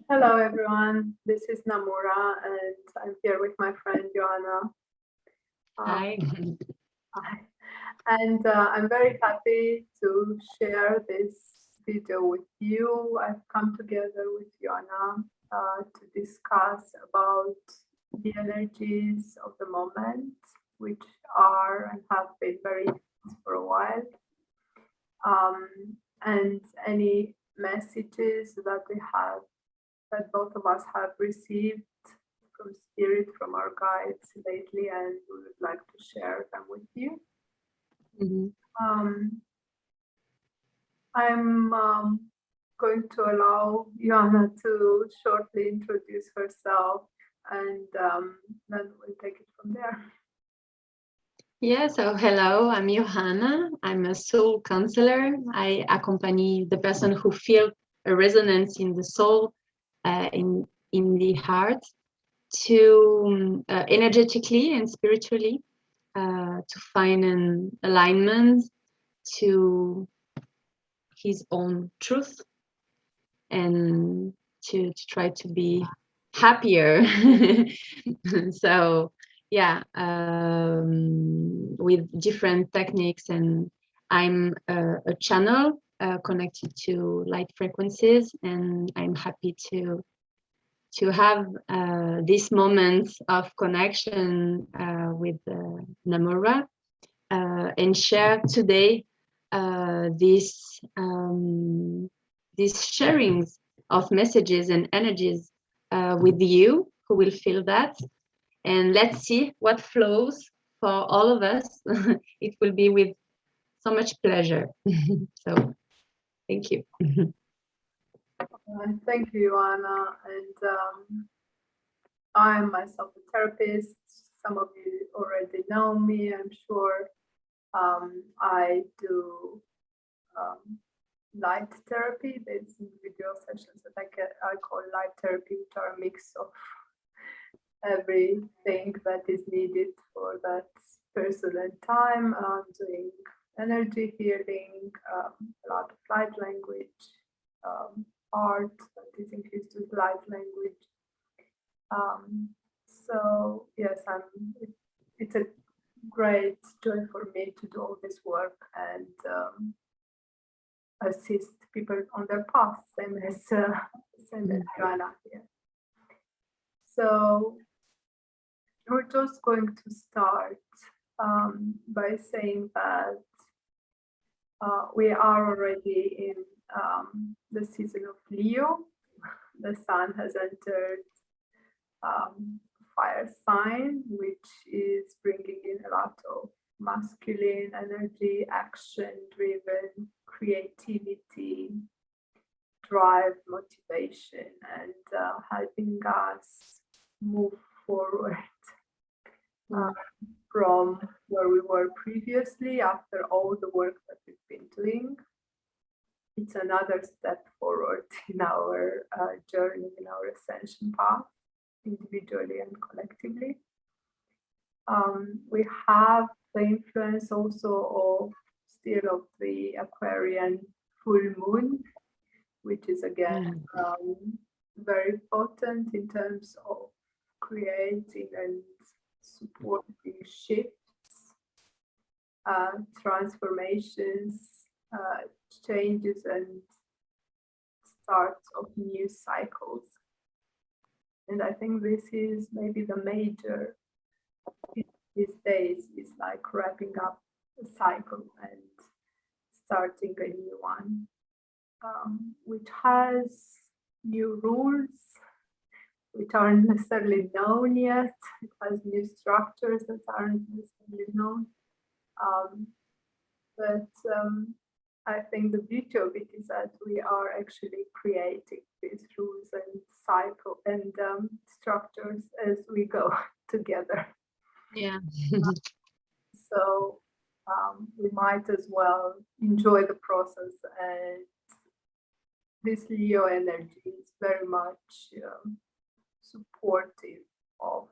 Hello, everyone. This is Namura, and I'm here with my friend Joanna. Hi. Hi. And I'm very happy to share this video with you. I've come together with Joanna to discuss about the energies of the moment, which are and have been very intense for a while, and any messages that we have that both of us have received from spirit, from our guides lately, and we would like to share them with you. I'm going to allow Joanna to shortly introduce herself, and then we'll take it from there. Yeah, so hello, I'm Johanna. I'm a soul counselor. I accompany the person who feels a resonance in the soul, in the heart, to energetically and spiritually to find an alignment to his own truth and to try to be happier. So yeah, with different techniques, and I'm a channel connected to light frequencies, and I'm happy to have this moment of connection with Namura and share today these sharings of messages and energies with you who will feel that. And let's see what flows for all of us. It will be with so much pleasure. So thank you. Thank you, Joanna. And I'm myself a therapist. Some of you already know me, I'm sure. I do light therapy. There's individual sessions that I call light therapy, which are a mix of everything that is needed for that person and time. Doing energy healing, a lot of light language, art that is infused with light language. So yes, it's a great joy for me to do all this work and assist people on their path, same as Joanna here. So we're just going to start by saying that we are already in the season of Leo. The sun has entered fire sign, which is bringing in a lot of masculine energy, action-driven creativity, drive, motivation, and helping us move forward from where we were previously after all the work that we've been doing. It's another step forward in our journey, in our ascension path, individually and collectively. We have the influence also of still of the Aquarian full moon, which is again very potent in terms of creating and supporting shifts, transformations, changes, and starts of new cycles. And I think this is maybe the major these days, is like wrapping up a cycle and starting a new one, which has new rules which aren't necessarily known yet. It has new structures that aren't necessarily known. But I think the beauty of it is that we are actually creating these rules and cycle and structures as we go together. Yeah. So we might as well enjoy the process. And this Leo energy is very much supportive of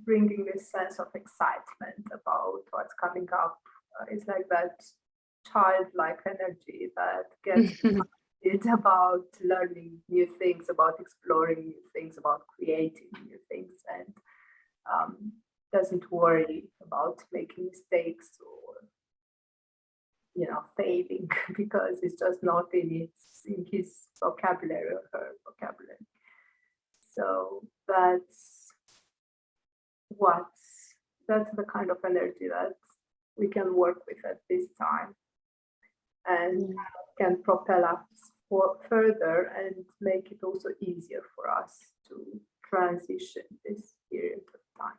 bringing this sense of excitement about what's coming up. It's like that childlike energy that gets excited about learning new things, about exploring new things, about creating new things, and doesn't worry about making mistakes or failing because it's just not in his vocabulary or her vocabulary. So that's the kind of energy that we can work with at this time, and can propel us further and make it also easier for us to transition this period of time.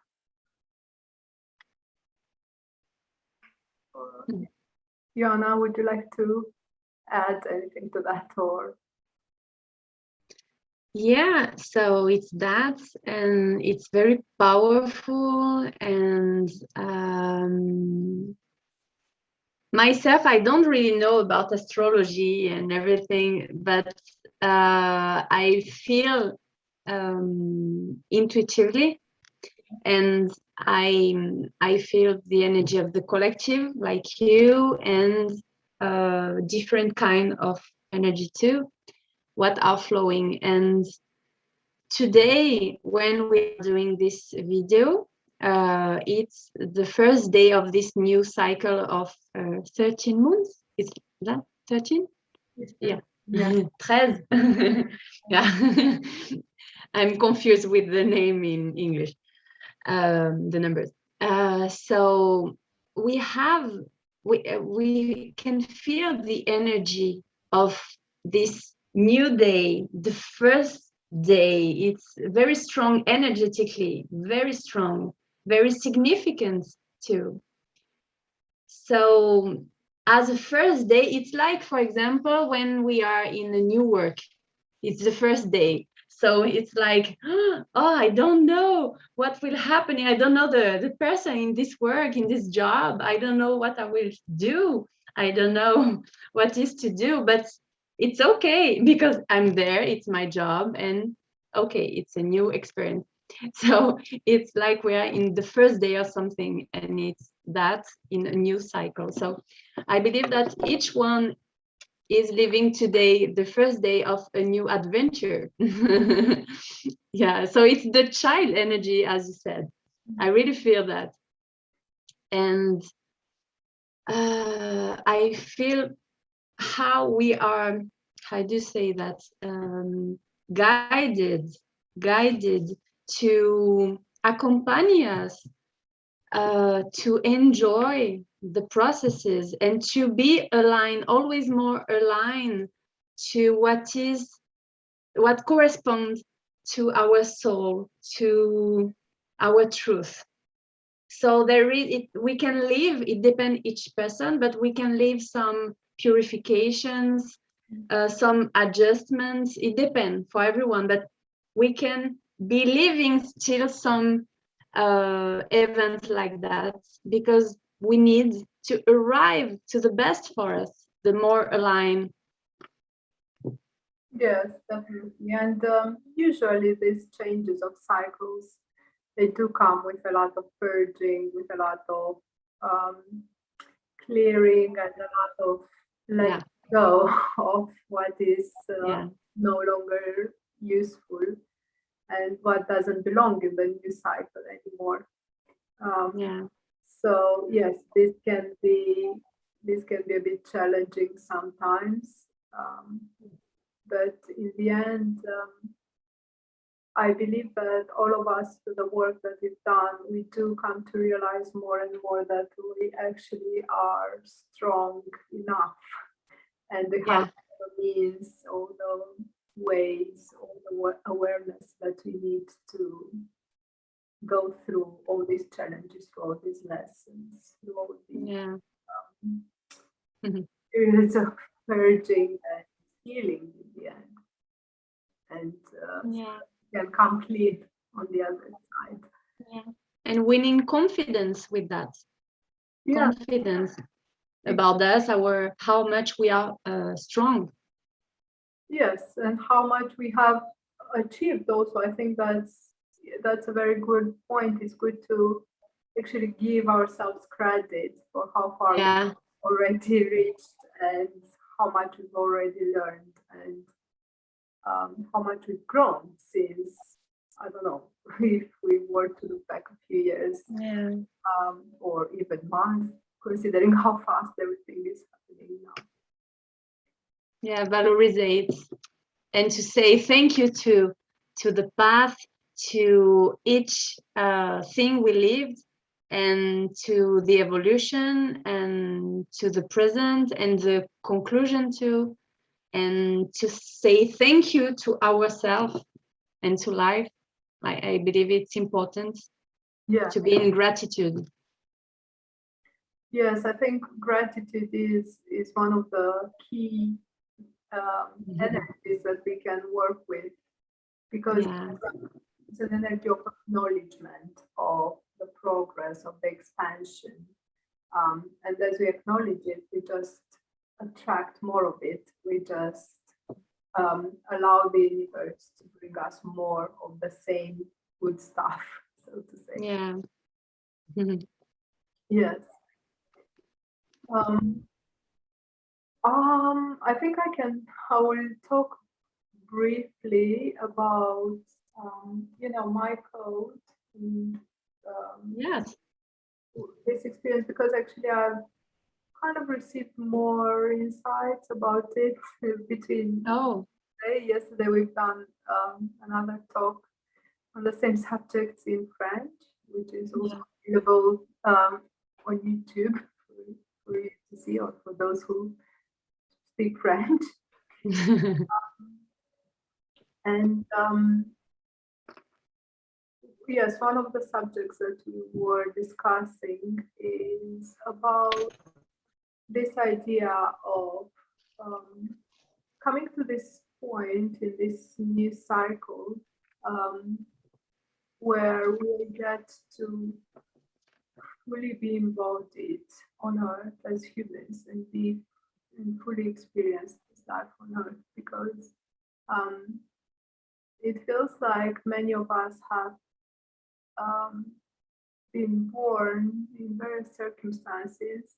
Johanna, would you like to add anything to that, or? Yeah, so it's that, and it's very powerful. And myself, I don't really know about astrology and everything, but I feel intuitively, and I feel the energy of the collective, like you, and different kind of energy too, what are flowing. And today, when we're doing this video, it's the first day of this new cycle of 13 months. Is that 13? Yeah. 13. Yeah. I'm confused with the name in English, the numbers. So we can feel the energy of this new day, the first day. It's very strong energetically, very strong, very significant too. So as a first day, it's like, for example, when we are in a new work, it's the first day. So it's like, oh, I don't know what will happen. I don't know the person in this work, in this job. I don't know what I will do. I don't know what is to do, but it's okay because I'm there. It's my job, and okay, it's a new experience. So it's like we're in the first day of something, and it's that in a new cycle. So I believe that each one is living today the first day of a new adventure. Yeah, so it's the child energy, as you said. I really feel that. And I feel how we are, how do you say that, guided to accompany us, to enjoy the processes, and to be aligned, always more aligned to what corresponds to our soul, to our truth. So we can live, it depends each person, but we can live some purifications, some adjustments. It depends for everyone, but we can be living still some events like that, because we need to arrive to the best for us, the more aligned. Yes, definitely. And usually these changes of cycles, they do come with a lot of purging, with a lot of clearing, and a lot of letting go of what is no longer useful and what doesn't belong in the new cycle anymore. So yes, this can be a bit challenging sometimes, but in the end, I believe that all of us, through the work that we've done, we do come to realize more and more that we actually are strong enough, and we have the means, all the ways, all the awareness that we need to go through all these challenges, through all these lessons, through all the periods of purging and healing in the end. And can come clean on the other side. And winning confidence with that. Confidence about us, how much we are strong. Yes, and how much we have achieved also. I think that's a very good point. It's good to actually give ourselves credit for how far already reached, and how much we've already learned, and how much we've grown since, I don't know, if we were to look back a few years, or even months, considering how fast everything is happening now. Yeah, valorize and to say thank you to the path, to each thing we lived, and to the evolution, and to the present, and the conclusion too, and to say thank you to ourselves and to life. I believe it's important to be in gratitude. Yes, I think gratitude is one of the key energies that we can work with, because it's an energy of acknowledgement of the progress, of the expansion. And as we acknowledge it, we just attract more of it. We just allow the universe to bring us more of the same good stuff, so to say. Yeah. Yes. I think I will talk briefly about, my code. Yes. This experience, because actually I've kind of received more insights about it between yesterday we've done another talk on the same subjects in French, which is also available on YouTube for you to see, or for those who speak French. And yes, one of the subjects that we were discussing is about this idea of coming to this point in this new cycle, where we get to fully be embodied on Earth as humans, and fully experience this life on Earth, because it feels like many of us have been born in various circumstances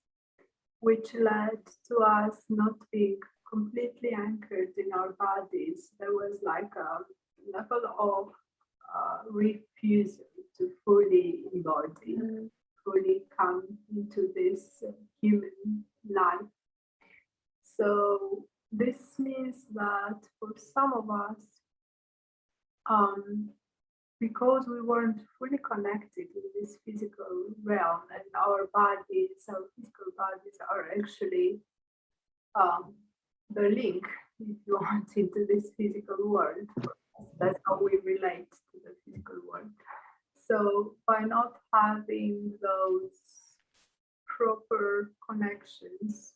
which led to us not being completely anchored in our bodies. There was like a level of refusal to fully embody, fully come into this human life. So this means that for some of us, because we weren't fully connected in this physical realm, and our physical bodies are actually the link, if you want, into this physical world. That's how we relate to the physical world. So by not having those proper connections,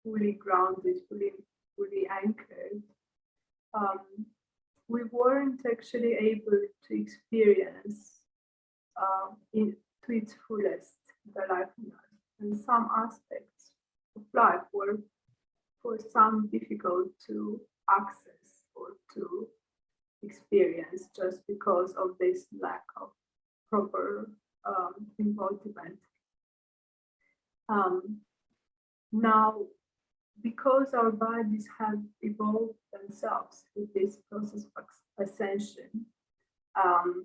fully grounded, fully anchored, we weren't actually able to experience to its fullest the life on Earth. And some aspects of life were for some difficult to access or to experience, just because of this lack of proper embodiment. Now, because our bodies have evolved themselves with this process of ascension,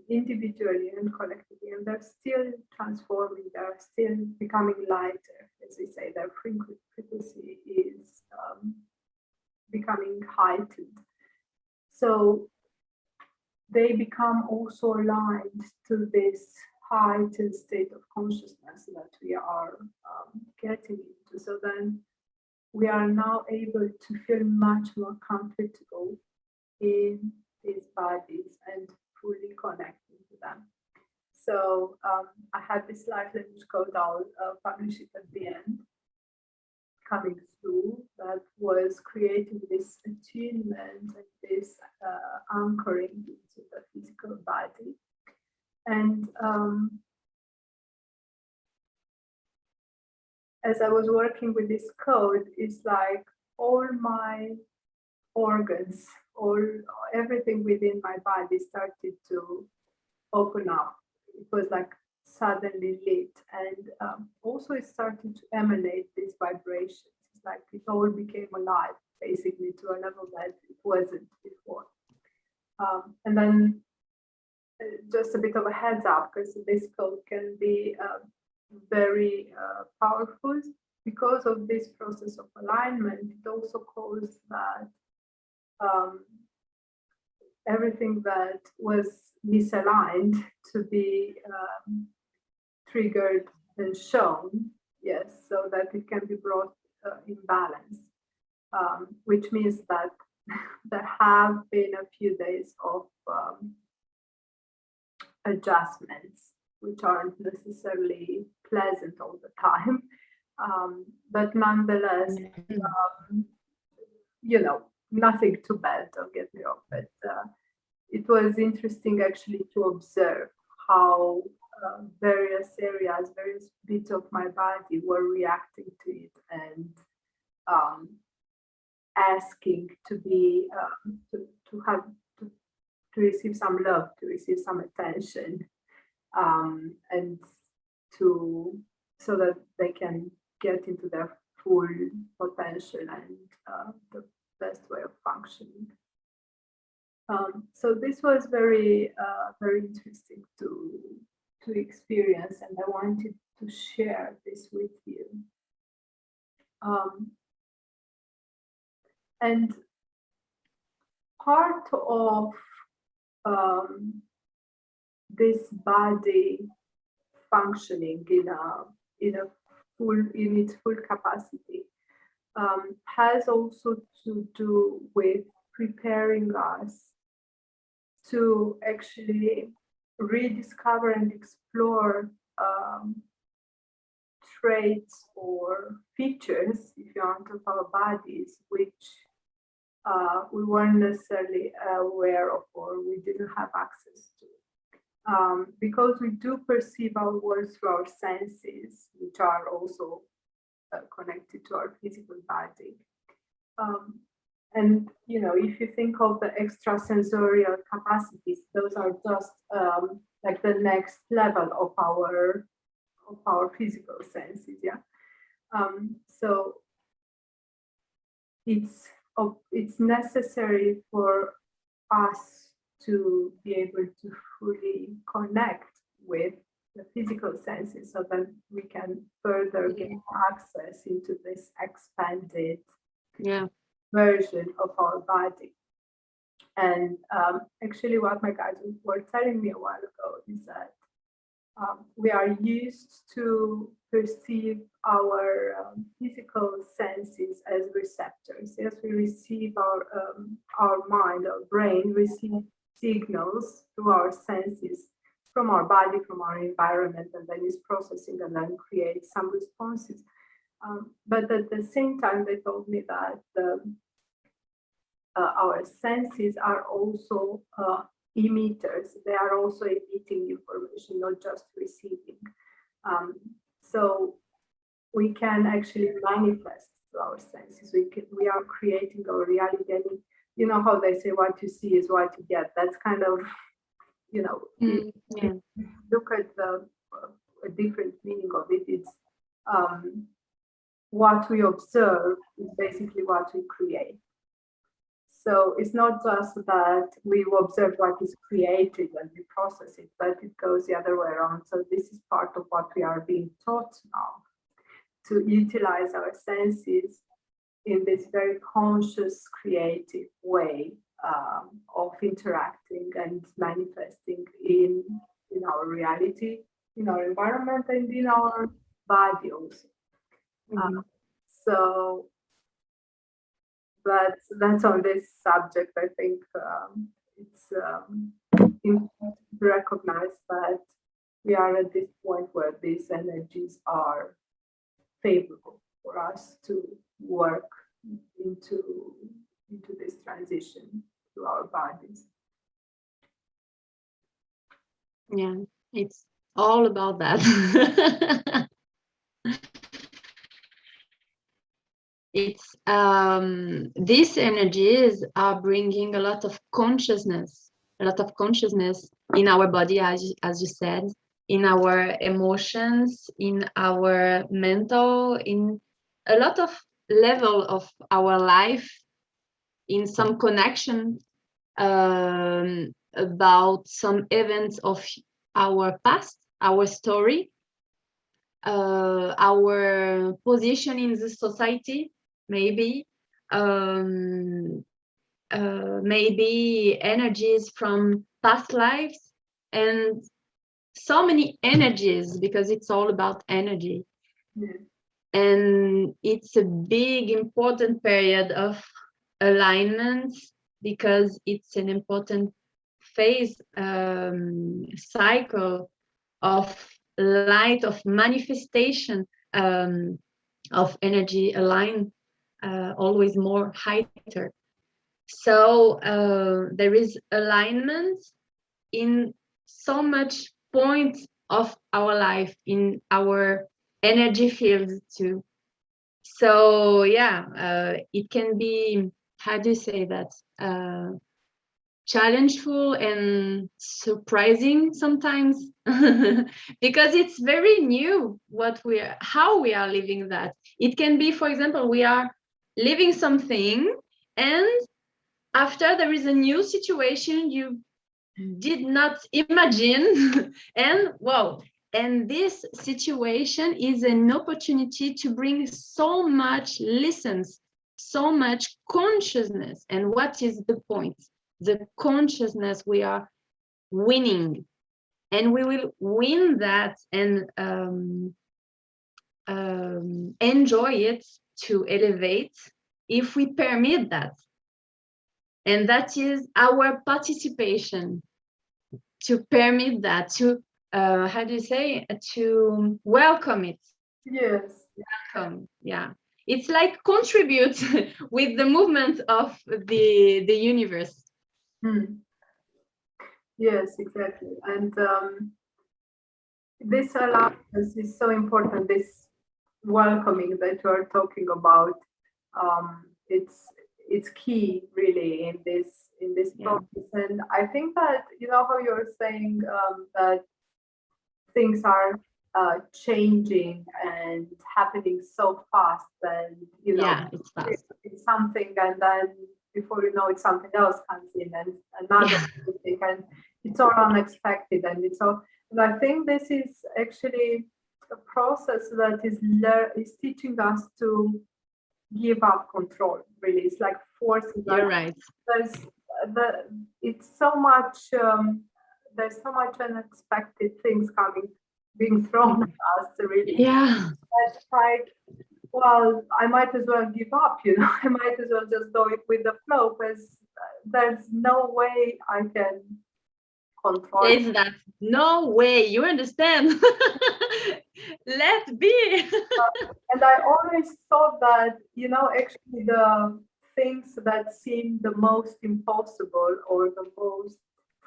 individually and collectively, and they're still transforming, they're still becoming lighter, as we say, their frequency is becoming heightened. So they become also aligned to this heightened state of consciousness that we are getting into. So then we are now able to feel much more comfortable in these bodies and fully connecting to them. So I had this life language code, I'll publish it at the end, coming through, that was creating this attunement and this anchoring into the physical body. And as I was working with this code, it's like all my organs, everything within my body started to open up. It was like suddenly lit, and also it started to emanate these vibrations. It's like it all became alive, basically, to a level that it wasn't before. And then just a bit of a heads up, because this code can be very powerful because of this process of alignment. It also caused that everything that was misaligned to be triggered and shown, yes, so that it can be brought in balance, which means that there have been a few days of adjustments, which aren't necessarily pleasant all the time, but nonetheless, nothing too bad, don't get me wrong, but it was interesting actually to observe how various areas, various bits of my body were reacting to it and asking to be to receive some love, to receive some attention, and so that they can get into their full potential and the best way of functioning. So this was very interesting to experience, and I wanted to share this with you. And part of this body functioning in its full capacity has also to do with preparing us to actually rediscover and explore traits or features, if you want, of our bodies, which we weren't necessarily aware of or we didn't have access to. Because we do perceive our world through our senses, which are also connected to our physical body. And if you think of the extrasensorial capacities, those are just like the next level of our physical senses. Yeah. So it's necessary for us to be able to fully connect with the physical senses, so that we can further gain access into this expanded version of our body. And actually what my guides were telling me a while ago is that we are used to perceive our physical senses as receptors. Yes, we receive our mind, our brain receive signals through our senses from our body, from our environment, and then is processing and then creates some responses. But at the same time, they told me that our senses are also emitters. They are also emitting information, not just receiving. So we can actually manifest through our senses. We are creating our reality. And you know how they say what you see is what you get. That's kind of, if you look at a different meaning of it, it's what we observe is basically what we create. So it's not just that we observe what is created and we process it, but it goes the other way around. So this is part of what we are being taught now, to utilize our senses in this very conscious, creative way of interacting and manifesting in our reality, in our environment, and in our body also. So that's on this subject. I think it's important to recognize that we are at this point where these energies are favorable for us to work into this transition to our bodies. Yeah, it's all about that. It's these energies are bringing a lot of consciousness in our body, as you said, in our emotions, in our mental, in a lot of level of our life, in some connection about some events of our past, our story, our position in the society, maybe, maybe energies from past lives, and so many energies, because it's all about energy. Yeah. And it's a big important period of alignment, because it's an important phase, cycle of light, of manifestation, of energy aligned, always more higher. So there is alignment in so much points of our life, in our energy fields too. So yeah, it can be, how do you say that, challengeful and surprising sometimes, because it's very new how we are living that. It can be, for example, we are living something, and after there is a new situation you did not imagine, and wow, and this situation is an opportunity to bring so much lessons, so much consciousness. And what is the point? The consciousness we are winning, and we will win that, and enjoy it, to elevate, if we permit that. And that is our participation, to permit that, to how do you say, to welcome it. Yes. Welcome, yeah. It's like contribute with the movement of the universe. Yes, exactly. And this allowance is so important. This welcoming that you are talking about, it's key really in this Yeah. process. And I think that, you know how you're saying that things are changing and happening so fast, and you know, Yeah, it's fast. it's something, and then before you know it, something else comes in, and another Yeah. thing, and it's all unexpected, and it's all. And I think this is actually a process that is teaching us to give up control. Really, it's like forcing us. You're right. There's it's so much. There's so much unexpected things being thrown at us. Really, Yeah. it's like, well, I might as well give up. You know, I might as well just go with the flow, because there's no way I can control. There's that no way, you understand. Let be. And I always thought that, you know, actually the things that seem the most impossible or the most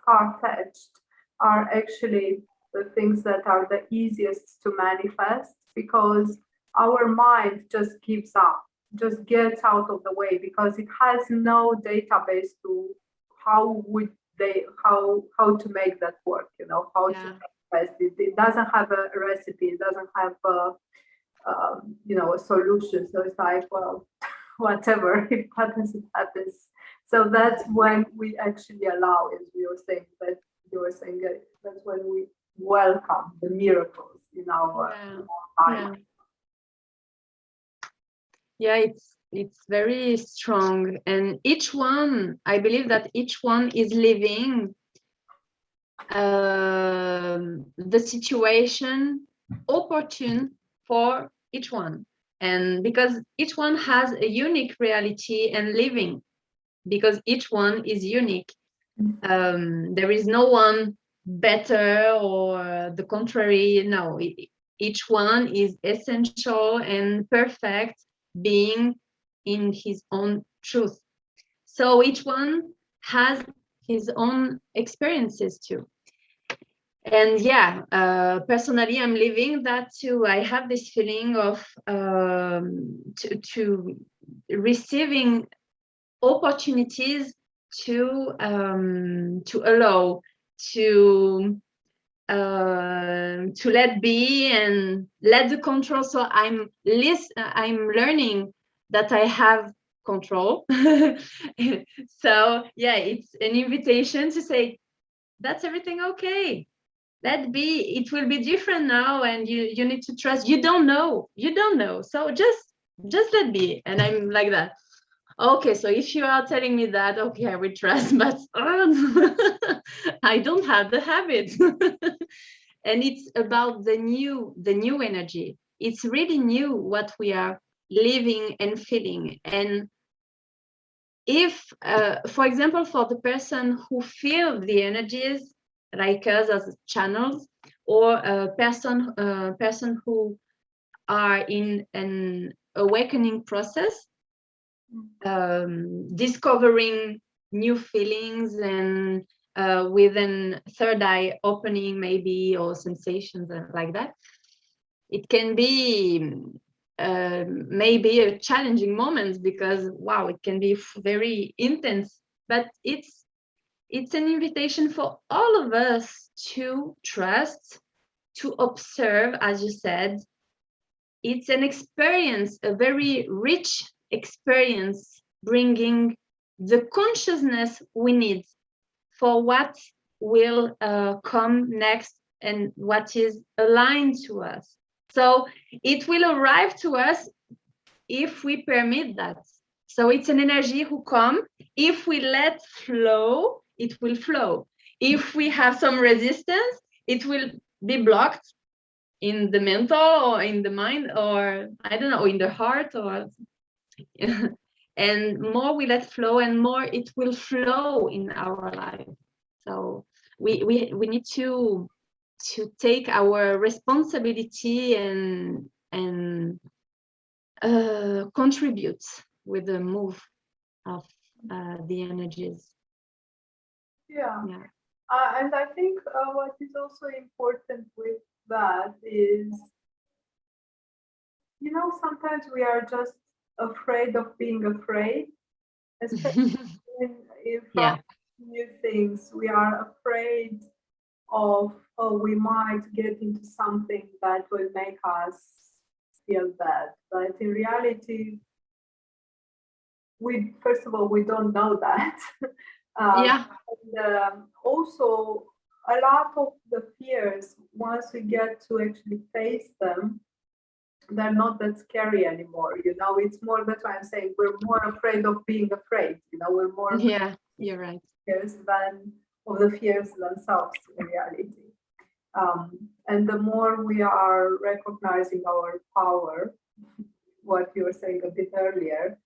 far-fetched are actually the things that are the easiest to manifest, because our mind just gives up, just gets out of the way, because it has no database to how would they how to make that work, you know, how to manifest it. It doesn't have a recipe, it doesn't have a you know, a solution. So it's like, well, whatever, if it happens, it happens. So that's when we actually allow, as we were saying, that you were saying, that's when we welcome the miracles in our life. Yeah, it's very strong, and each one, I believe that each one is living the situation opportune for each one, and because each one has a unique reality and living, because each one is unique. There is no one better or the contrary. No, each one is essential and perfect being in his own truth. So each one has his own experiences too. And yeah, personally, I'm living that too. I have this feeling of to receiving opportunities to allow, to to let be and let the control. So I'm learning that I have control. So yeah, it's an invitation to say, that's everything okay. Let be. It will be different now, and you need to trust. You don't know. So just let be. And I'm like that. Okay, so if you are telling me that, okay, I will trust, but I don't have the habit. And it's about the new energy. It's really new what we are living and feeling. And if, for example, for the person who feel the energies, like us as channels, or a person who are in an awakening process, discovering new feelings and with a third eye opening, maybe, or sensations like that, it can be maybe a challenging moment, because wow, it can be very intense. But it's an invitation for all of us to trust, to observe, as you said. It's an experience, a very rich experience, bringing the consciousness we need for what will come next and what is aligned to us. So it will arrive to us if we permit that. So it's an energy who come. If we let flow, it will flow. If we have some resistance, it will be blocked in the mental or in the mind, or I don't know, in the heart, or and more we let flow, and more it will flow in our life. So we need to take our responsibility and contribute with the move of the energies. Yeah. And I think what is also important with that is, sometimes we are just afraid of being afraid, especially if new things. We are afraid of, we might get into something that will make us feel bad. But in reality, first of all, we don't know that. And also, a lot of the fears, once we get to actually face them, they're not that scary anymore. It's more, that's why I'm saying we're more afraid of being afraid. We're more you're right. Fears than of the fears themselves in reality. And the more we are recognizing our power, what you were saying a bit earlier,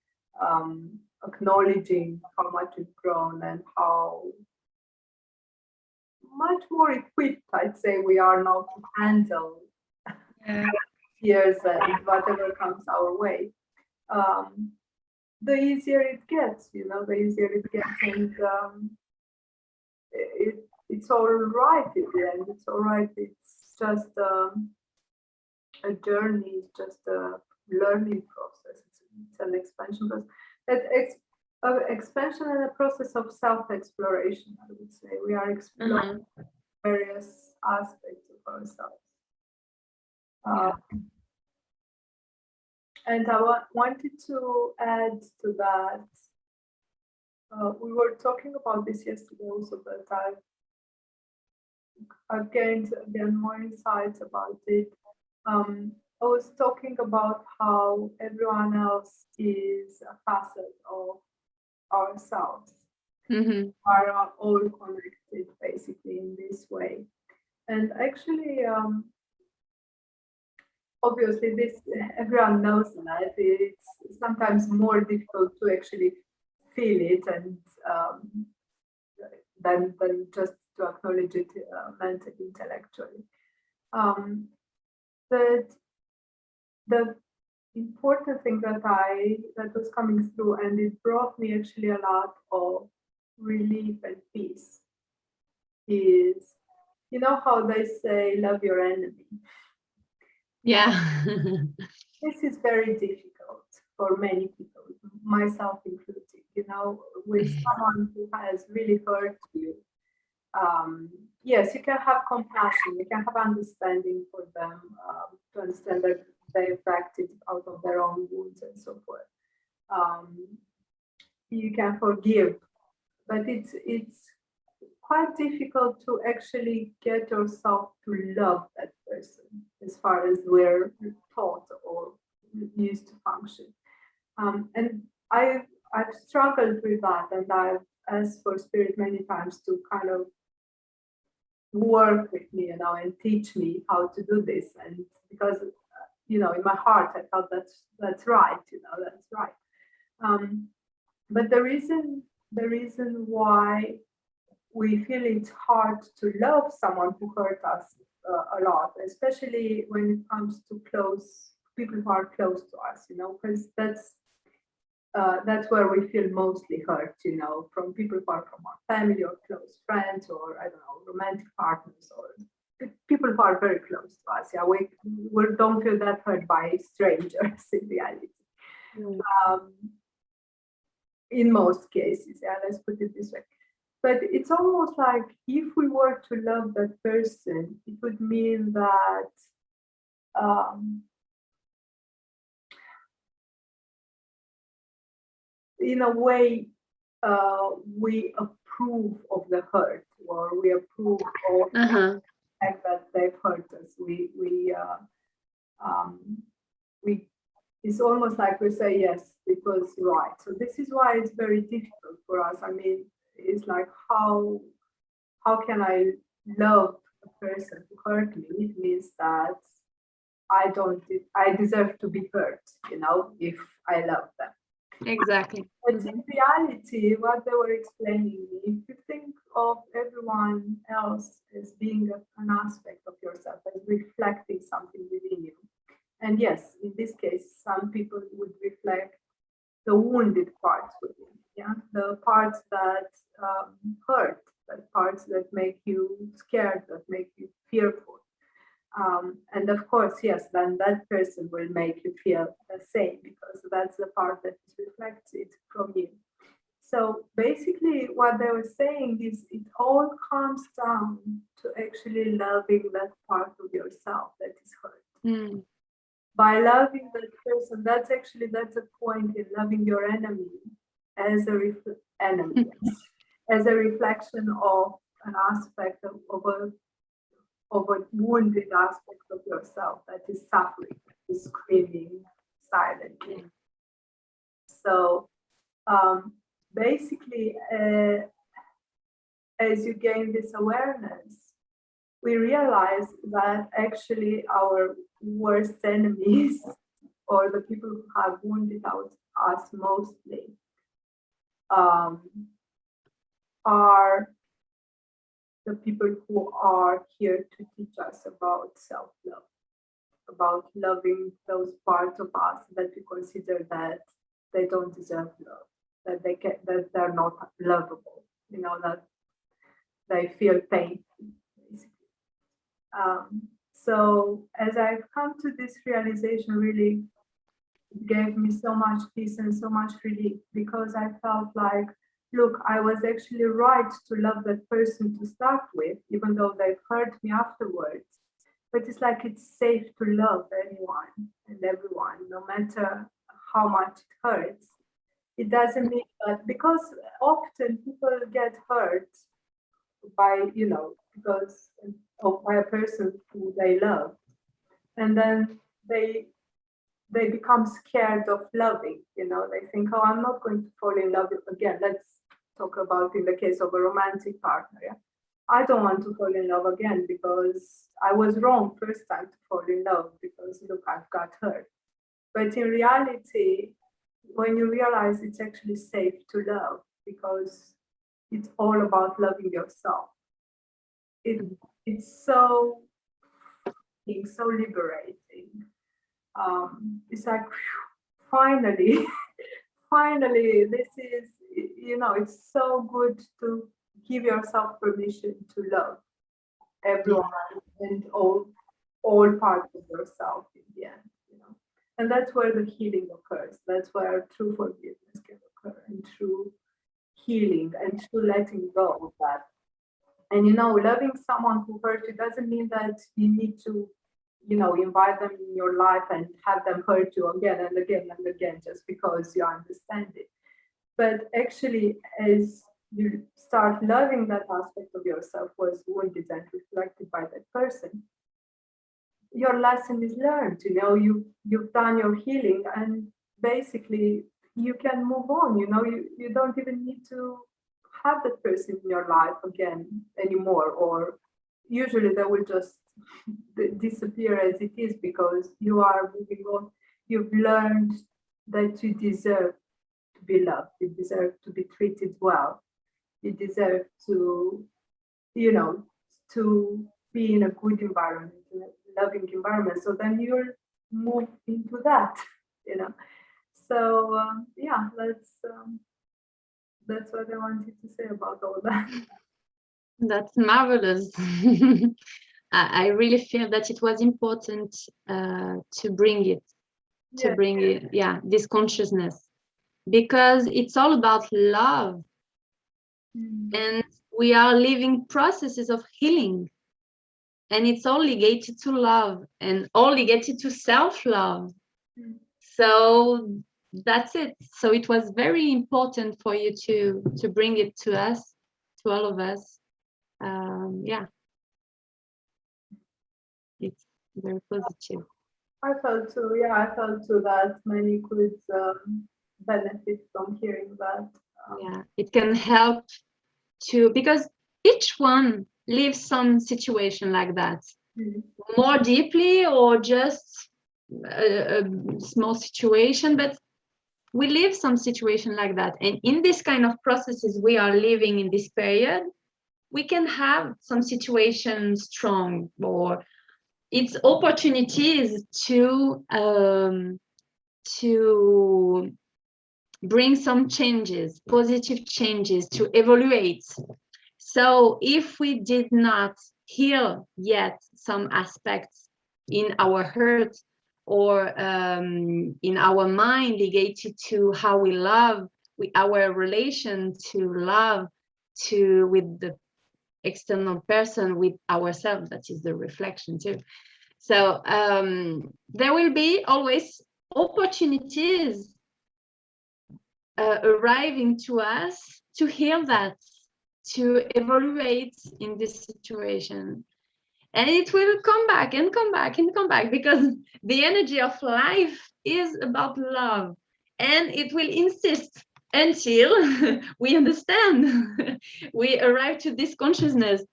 acknowledging how much we've grown and how much more equipped, I'd say, we are now to handle fears and whatever comes our way, the easier it gets, the easier it gets. And it's all right in the end. It's all right. It's just a journey. It's just a learning process. It's an expansion process. Expansion and a process of self-exploration, I would say. We are exploring various aspects of ourselves. And I wanted to add to that. We were talking about this yesterday also, but I've gained again more insights about it. I was talking about how everyone else is a facet of ourselves. We are all connected basically in this way. And actually, obviously, this everyone knows that it's sometimes more difficult to actually feel it and than just to acknowledge it mentally, intellectually. But the important thing that was coming through, and it brought me actually a lot of relief and peace, is, how they say, love your enemy. This is very difficult for many people, myself included. With someone who has really hurt you, yes, you can have compassion, you can have understanding for them, to understand that they've acted out of their own wounds and so forth. You can forgive, but it's quite difficult to actually get yourself to love that person as far as we're taught or used to function. And I've struggled with that, and I've asked for spirit many times to kind of work with me, and teach me how to do this. And because in my heart I felt that's right, that's right. But the reason why we feel it's hard to love someone who hurt us a lot, especially when it comes to close people who are close to us, because that's where we feel mostly hurt, from people who are from our family or close friends, or I don't know, romantic partners, or people who are very close to us. Yeah, we don't feel that hurt by strangers in reality. In most cases, yeah, let's put it this way. But it's almost like if we were to love that person, it would mean that in a way, we approve of the hurt, or we approve of the fact that they've hurt us. It's almost like we say, yes, it was right. So this is why it's very difficult for us. I mean, it's like, how can I love a person who hurt me? It means that I deserve to be hurt, if I love them. Exactly. But in reality, what they were explaining me, if you think of everyone else as being an aspect of yourself, as reflecting something within you. And yes, in this case, some people would reflect the wounded parts within, the parts that hurt, the parts that make you scared, that make you fearful. And of course, yes, then that person will make you feel the same, because that's the part that is reflected from you. So basically, what they were saying is it all comes down to actually loving that part of yourself that is hurt. By loving that person, that's a point in loving your enemy as a enemy, as a reflection of an aspect of a wounded aspect of yourself that is suffering, is screaming silently. So basically, as you gain this awareness, we realize that actually our worst enemies, or the people who have wounded us mostly, are the people who are here to teach us about self-love, about loving those parts of us that we consider that they don't deserve love, that they're not lovable, that they feel pain, basically. So as I've come to this realization, really, it gave me so much peace and so much relief, because I felt like, look, I was actually right to love that person to start with, even though they've hurt me afterwards. But it's like it's safe to love anyone and everyone, no matter how much it hurts. It doesn't mean that, because often people get hurt by, because by a person who they love, and then they become scared of loving. They think, oh, I'm not going to fall in love again. Let's talk about in the case of a romantic partner. Yeah? I don't want to fall in love again because I was wrong first time to fall in love, because look, I've got hurt. But in reality, when you realize it's actually safe to love, because it's all about loving yourself. It's so liberating. It's like, finally, finally, this is, it's so good to give yourself permission to love everyone and all parts of yourself in the end, And that's where the healing occurs. That's where true forgiveness can occur, and true healing, and true letting go of that And, loving someone who hurt you doesn't mean that you need to, invite them in your life and have them hurt you again and again and again just because you understand it. But actually, as you start loving that aspect of yourself was wounded and reflected by that person, your lesson is learned. You've done your healing, and basically you can move on. You don't even need to have that person in your life again anymore, or usually they will just disappear as it is, because you are moving on. You've learned that you deserve to be loved, you deserve to be treated well, you deserve to, to be in a good environment, in a loving environment. So then you'll move into that, you know. So yeah, that's what I wanted to say about all that. That's marvelous. I really feel that it was important to bring it, this consciousness, because it's all about love. And we are living processes of healing, and it's all ligated to love and all ligated to self-love. So that's it. So it was very important for you to bring it to us, to all of us. It's very positive. I felt too that many could benefit from hearing that. It can help to, because each one lives some situation like that, more deeply or just a small situation, but we live some situation like that. And in this kind of processes we are living in this period, we can have some situation strong, or it's opportunities to bring some changes, positive changes, to evaluate. So if we did not heal yet some aspects in our hurt, or in our mind related to how we love, our relation to love, with the external person, with ourselves, that is the reflection too. So there will be always opportunities arriving to us to heal that, to evaluate in this situation. And it will come back and come back and come back, because the energy of life is about love, and it will insist until we understand. We arrive to this consciousness.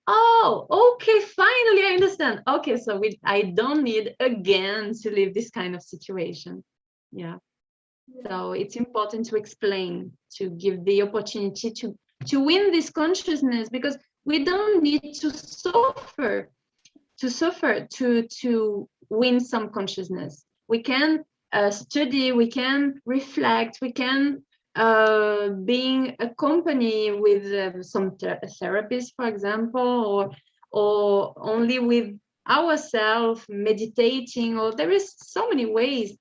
Oh, okay, finally I understand. Okay, so I don't need again to live this kind of situation. So it's important to explain, to give the opportunity to win this consciousness, because we don't need to suffer to win some consciousness. We can study, we can reflect, we can being accompanied with some therapists, for example, or only with ourselves meditating, or there is so many ways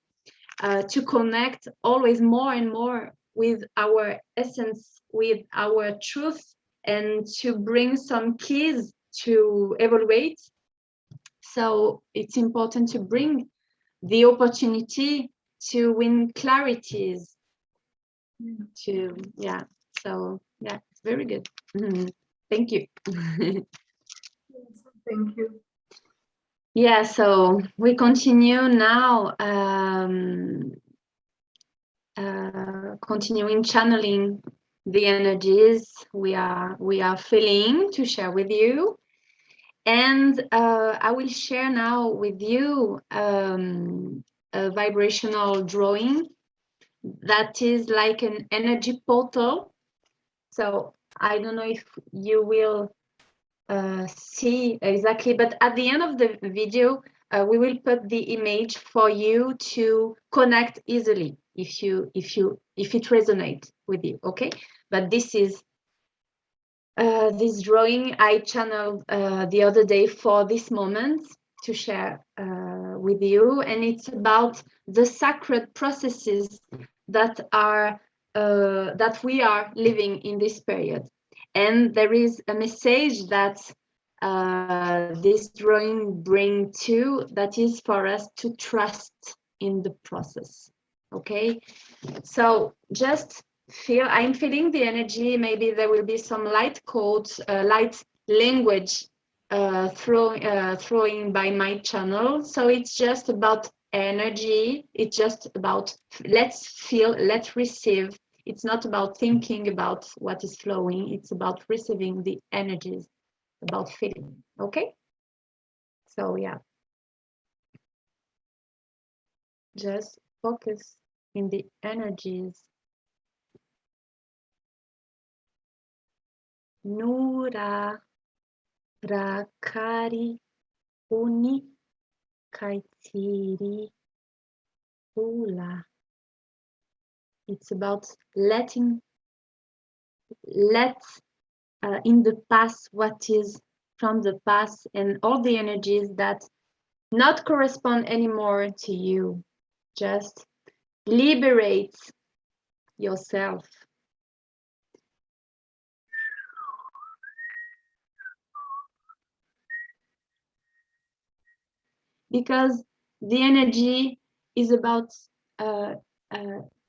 to connect always more and more with our essence, with our truth, and to bring some keys to evaluate. So it's important to bring the opportunity to win clarities. It's very good. Thank you. Thank you. Yeah, so we continue now, continuing channeling the energies we are feeling to share with you. And I will share now with you a vibrational drawing that is like an energy portal. So I don't know if you will see exactly, but at the end of the video, we will put the image for you to connect easily if it resonates with you. Okay, but this is this drawing I channeled the other day for this moment to share with you, and it's about the sacred processes that we are living in this period. And there is a message that this drawing bring too, that is for us to trust in the process. Okay, so just feel, I'm feeling the energy. Maybe there will be some light quotes, light language throwing by my channel. So it's just about energy. It's just about let's feel, let's receive. It's not about thinking about what is flowing. It's about receiving the energies, about feeling. Okay, so yeah, just focus in the energies. Nura rakari uni kaitiri ula. It's about let in the past what is from the past and all the energies that not correspond anymore to you. Just liberate yourself. Because the energy is about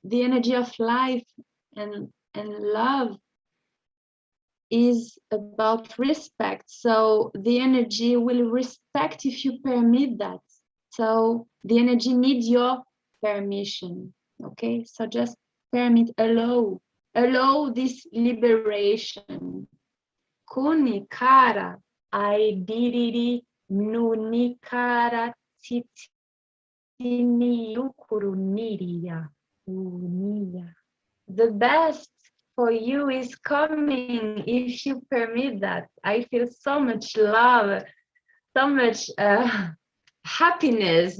the energy of life, and love is about respect. So the energy will respect if you permit that. So the energy needs your permission. Okay, so just permit, allow this liberation. Kuni kara ai diriri nuni kara titini ukuruniria uniya. The best for you is coming if you permit that. I feel so much love, so much happiness.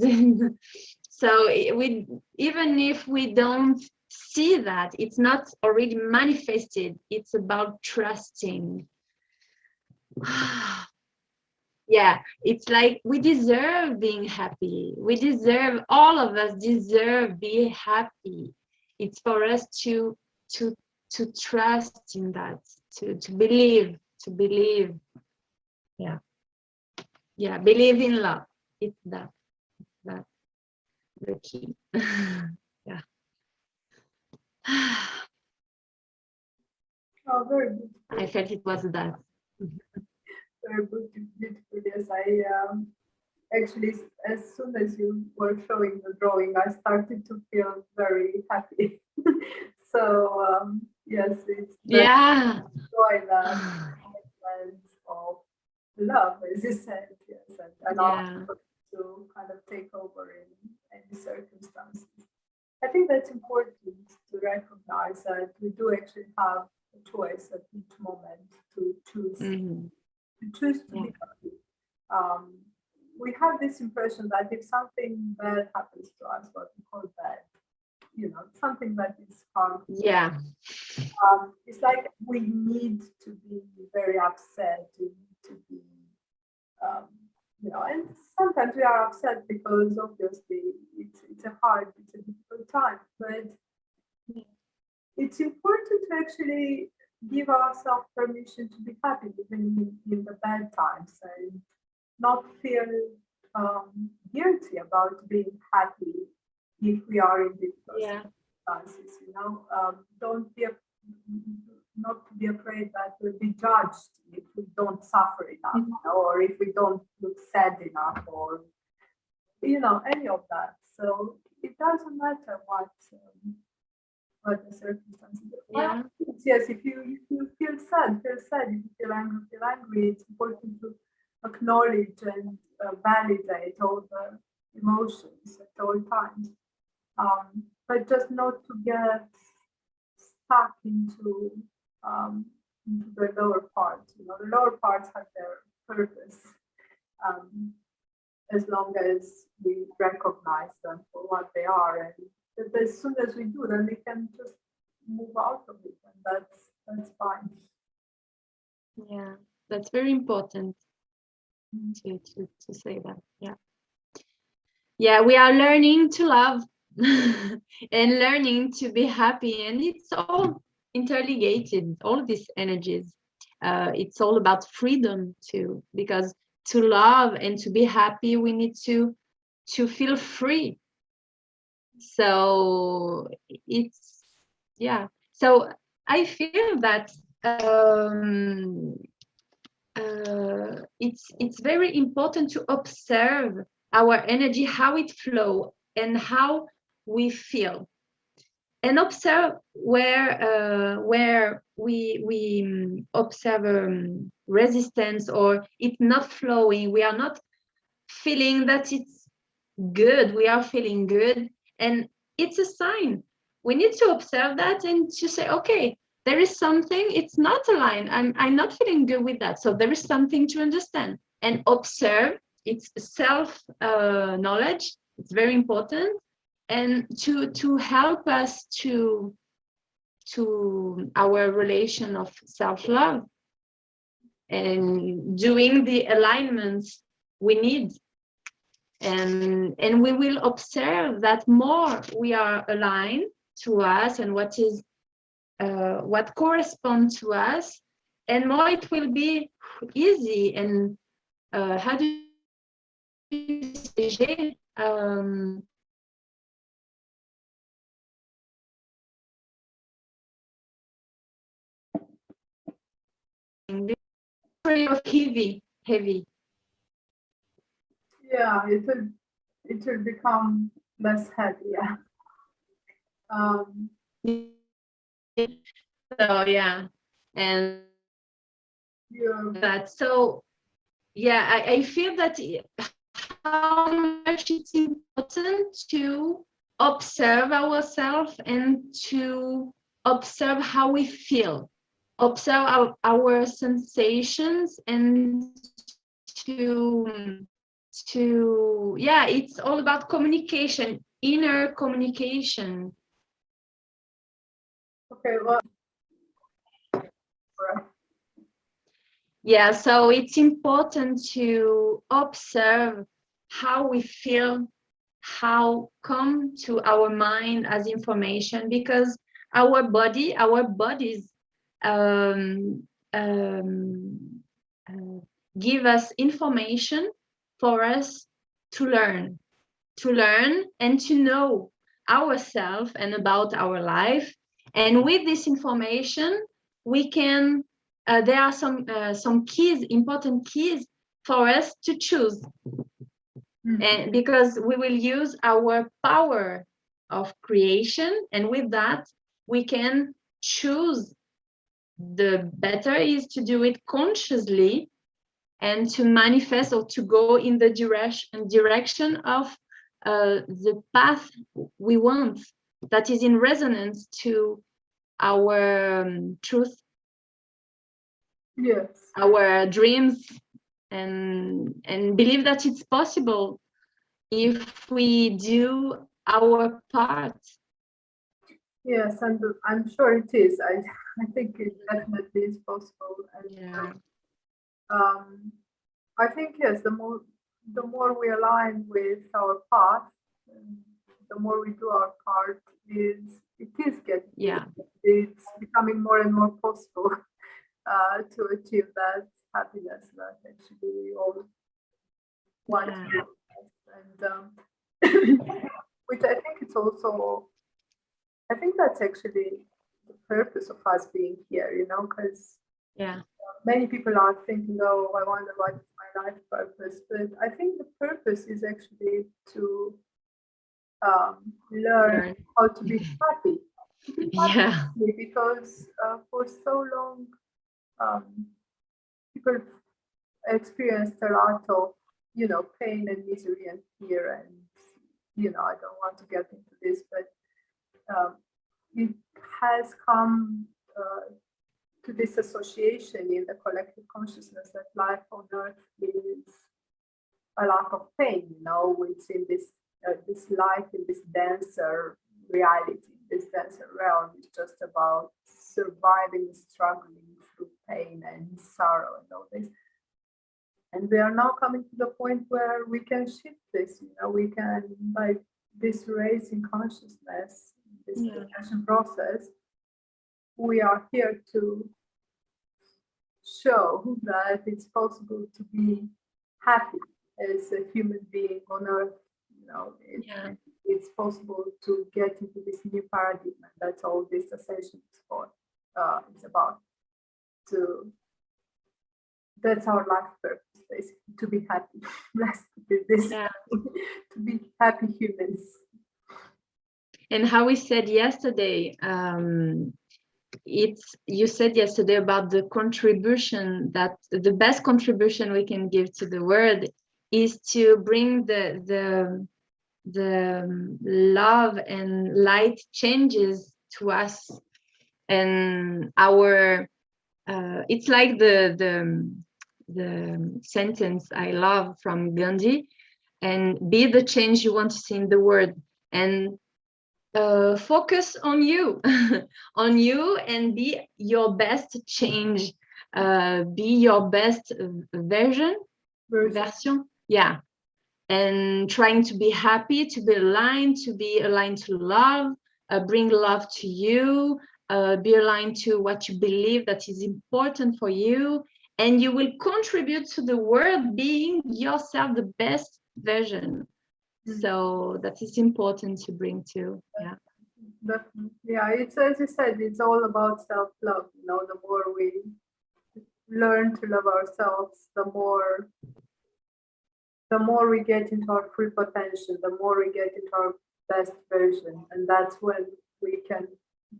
So even if we don't see that, it's not already manifested. It's about trusting. Yeah, it's like we deserve being happy. We deserve, all of us deserve be happy. It's for us to trust in that, to believe, yeah, believe in love. It's that the key. Yeah. Oh, very good. I felt it was that. Very beautiful. Yes, I actually, as soon as you were showing the drawing, I started to feel very happy. So yes, it's Yeah. joy that element of love, as you said, yes, and Yeah. also to kind of take over in any circumstances. I think that's important to recognize that we do actually have a choice at each moment to choose to be happy. We have this impression that if something bad happens to us, what we call bad, something that is harmful. Yeah. It's like we need to be very upset, we need to be, and sometimes we are upset because obviously it's a difficult time, but it's important to actually give ourselves permission to be happy even in the bad times, and not feel guilty about being happy if we are in difficult circumstances. Don't be not to be afraid that we'll be judged if we don't suffer enough, or if we don't look sad enough, or any of that. So it doesn't matter what the circumstances. Yeah. Yes, if you feel sad, feel sad. If you feel angry. It's important to acknowledge and validate all the emotions at all times. But just not to get stuck into the lower parts. The lower parts have their purpose. As long as we recognize them for what they are, and as soon as we do, then we can just move out of it, and that's fine. Yeah, that's very important to say that. Yeah, we are learning to love and learning to be happy, and it's all interligated, all these energies. it's all about freedom too, because to love and to be happy, we need to feel free. So it's, yeah. So I feel that it's very important to observe our energy, how it flows and how we feel, and observe where we observe resistance, or it's not flowing, we are not feeling that it's good, we are feeling good, and it's a sign. We need to observe that and to say, okay, there is something, it's not aligned, I'm not feeling good with that, so there is something to understand and observe. It's self knowledge, it's very important, and to help us to our relation of self-love and doing the alignments we need. And we will observe that more we are aligned to us and what corresponds to us, and more it will be easy and how do you say, of heavy. Yeah, it will become less heavy. Yeah. So yeah, and Yeah. that, so yeah, I feel that how much it's important to observe ourselves and to observe how we feel, observe our sensations, and to yeah, it's all about communication, inner communication. Okay, well, Yeah, so it's important to observe how we feel, how come to our mind as information, because our bodies um, um, uh, give us information for us to learn and to know ourselves and about our life. And with this information, we can there are some keys, important keys for us to choose. And because we will use our power of creation, and with that we can choose. The better is to do it consciously and to manifest or to go in the direction of the path we want, that is in resonance to our truth, yes. our dreams, and believe that it's possible if we do our part. Yes, and I'm sure it is. I think it definitely is possible. And Yeah. I think yes, the more we align with our path, the more we do our part, it is getting, Yeah. it's becoming more and more possible to achieve that happiness that actually we all want Yeah. to. And which I think it's also, I think that's actually the purpose of us being here, you know, because Yeah. many people are thinking, oh, I wonder what is my life purpose. But I think the purpose is actually to learn how to be happy. To be happy, Yeah. because for so long, people experienced a lot of, you know, pain and misery and fear. And, you know, I don't want to get into this, but it has come to this association in the collective consciousness that life on earth is a lot of pain, you know, it's in this life, in this denser reality, this denser realm is just about surviving, struggling through pain and sorrow and all this. And we are now coming to the point where we can shift this, you know, we can, by this raising consciousness, this ascension process, we are here to show that it's possible to be happy as a human being on earth. It's possible to get into this new paradigm, and that's all this session is for. It's about that's our life purpose, basically, to be happy. Let's do this. To be happy humans. And how we said yesterday, you said yesterday about the contribution, that the best contribution we can give to the world is to bring the love and light changes to us, and our it's like the sentence I love from Gandhi, and be the change you want to see in the world, and focus on you on you, and be your best change, be your best version, yeah, and trying to be happy, to be aligned to love, bring love to you, be aligned to what you believe that is important for you, and you will contribute to the world being yourself the best version. So that is important to bring to. It's, as you said, it's all about self-love. The more we learn to love ourselves, the more we get into our full potential, the more we get into our best version, and that's when we can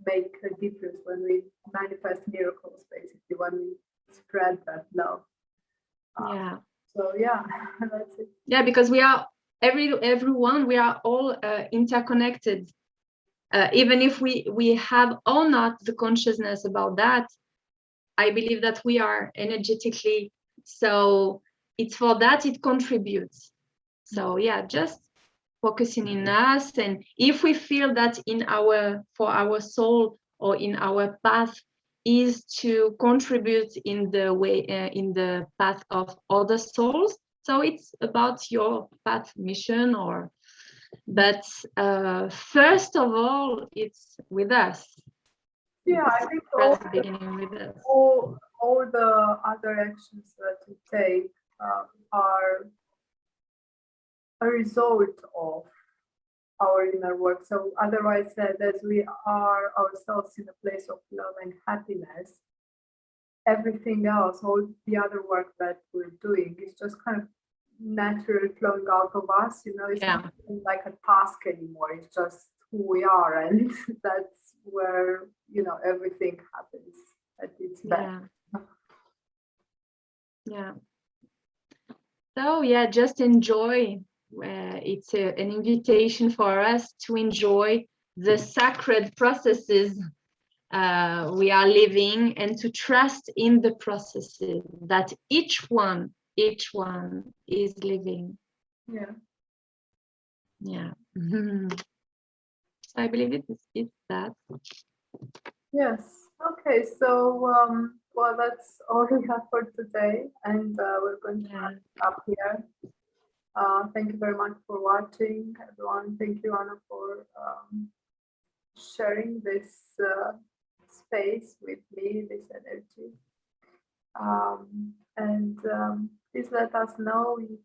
make a difference, when we manifest miracles, basically, when we spread that love. So that's it. Yeah, because we are everyone, we are all interconnected. Even if we have or not the consciousness about that, I believe that we are energetically. So it's for that it contributes. So just focusing in us, and if we feel that for our soul or in our path is to contribute in the way in the path of other souls, so it's about your path mission, but first of all it's with us. I think all the other actions that we take are a result of our inner work. So otherwise said, as we are ourselves in a place of love and happiness, everything else, all the other work that we're doing is just kind of naturally flowing out of us. It's not like a task anymore. It's just who we are, and that's where everything happens at its best. So just enjoy. It's an invitation for us to enjoy the sacred processes we are living, and to trust in the processes that each one is living. I believe it's that. Yes. Okay. So that's all we have for today, and we're going to wrap up here. Thank you very much for watching, everyone. Thank you, Anna, for sharing this space with me, this energy. And please let us know if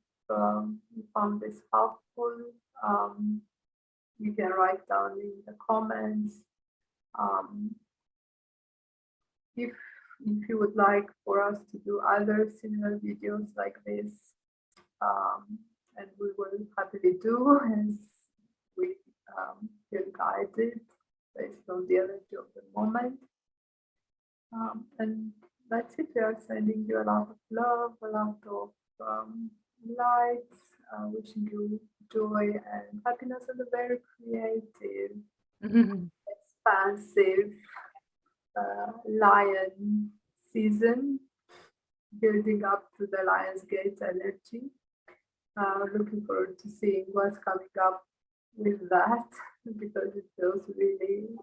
you found this helpful. You can write down in the comments if you would like for us to do other similar videos like this, and we will happily do as we feel guided based on the energy of the moment. And that's it. We are sending you a lot of love, a lot of light, wishing you joy and happiness, and a very creative, expansive lion season, building up to the Lion's Gate energy. Looking forward to seeing what's coming up with that, because it feels really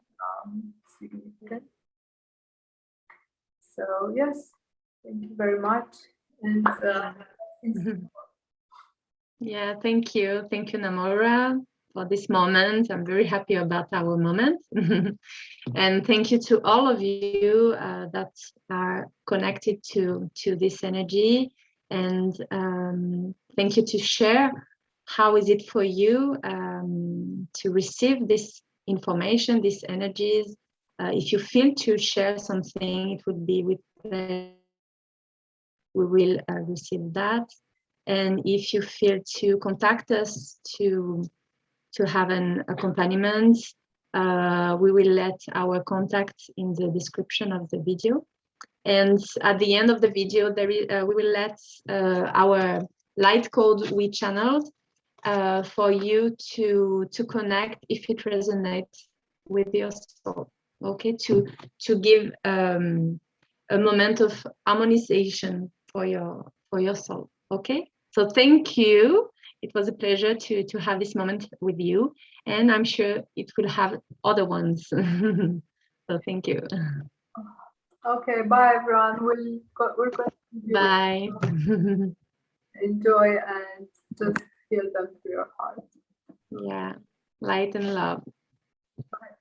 significant. So yes, thank you very much. And thank you, Namura. this moment. I'm very happy about our moment. And thank you to all of you that are connected to this energy. And thank you to share how is it for you to receive this information, these energies. If you feel to share something, it would be with pleasure. We will receive that. And if you feel to contact us to have an accompaniment, we will let our contact in the description of the video. And at the end of the video, we will let our light code we channeled for you to connect if it resonates with your soul. Okay, to give a moment of harmonization for your soul. Okay, so thank you. It was a pleasure to have this moment with you, and I'm sure it will have other ones. So thank you. Okay, bye everyone. We're going to Bye. enjoy and just feel them through your heart. Yeah, light and love. Bye.